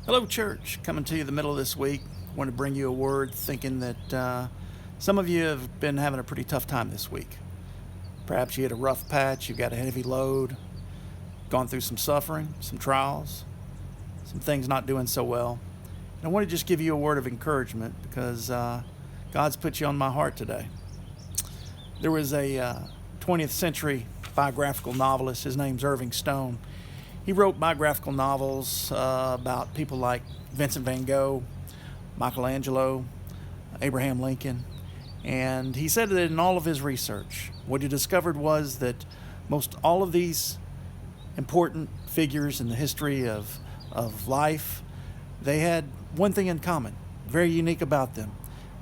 Hello, church. Coming to you the middle of this week. Want to bring you a word thinking that some of you have been having a pretty tough time this week. Perhaps you had a rough patch, you've got a heavy load, gone through some suffering, some trials, some things not doing so well. And I want to just give you a word of encouragement because God's put you on my heart today. There was a 20th century biographical novelist. His name's Irving Stone. He wrote biographical novels about people like Vincent van Gogh, Michelangelo, Abraham Lincoln. And he said that in all of his research, what he discovered was that most all of these important figures in the history of life, they had one thing in common, very unique about them.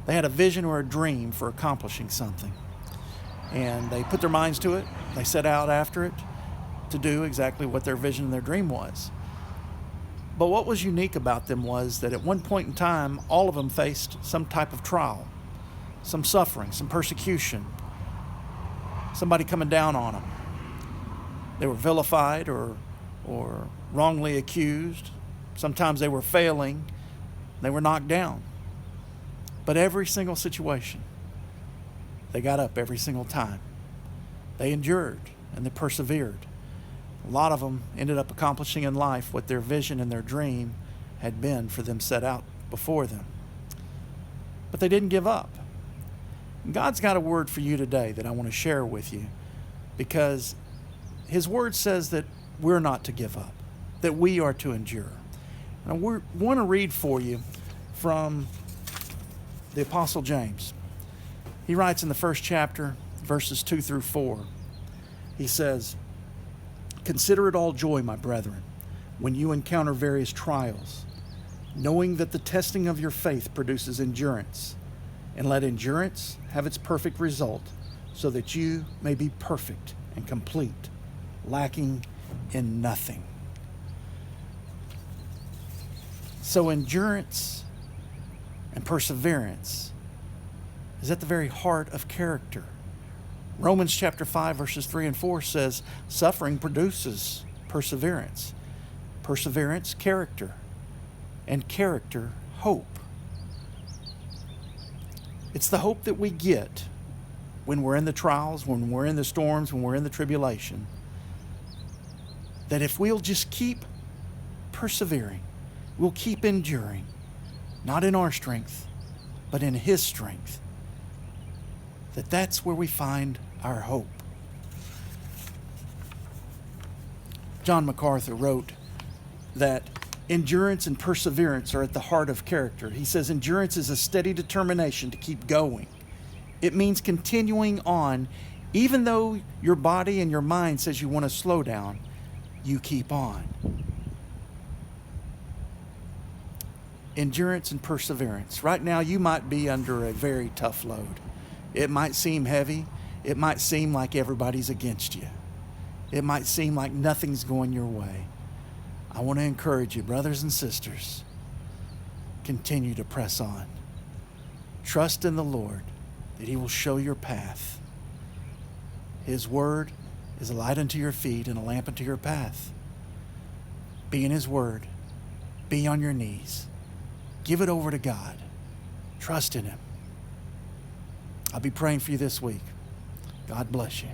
They had a vision or a dream for accomplishing something. And they put their minds to it, they set out after it to do exactly what their vision and their dream was. But what was unique about them was that at one point in time, all of them faced some type of trial, some suffering, some persecution, somebody coming down on them. They were vilified or wrongly accused. Sometimes they were failing. They were knocked down. But every single situation, they got up every single time. They endured and they persevered. A lot of them ended up accomplishing in life what their vision and their dream had been for them set out before them. But they didn't give up. And God's got a word for you today that I want to share with you because His word says that we're not to give up, that we are to endure. And I want to read for you from the Apostle James. He writes in the first chapter, verses 2 through 4. He says, "Consider it all joy, my brethren, when you encounter various trials, knowing that the testing of your faith produces endurance. And let endurance have its perfect result, so that you may be perfect and complete, lacking in nothing." So endurance and perseverance is at the very heart of character. Romans chapter 5, verses 3 and 4 says, suffering produces perseverance. Perseverance, character. And character, hope. It's the hope that we get when we're in the trials, when we're in the storms, when we're in the tribulation, that if we'll just keep persevering, we'll keep enduring, not in our strength, but in His strength, that's where we find our hope. John MacArthur wrote that endurance and perseverance are at the heart of character. He says endurance is a steady determination to keep going. It means continuing on, even though your body and your mind says you want to slow down, you keep on. Endurance and perseverance. Right now you might be under a very tough load. It might seem heavy. It might seem like everybody's against you. It might seem like nothing's going your way. I want to encourage you, brothers and sisters, continue to press on. Trust in the Lord that He will show your path. His word is a light unto your feet and a lamp unto your path. Be in His word. Be on your knees. Give it over to God. Trust in Him. I'll be praying for you this week. God bless you.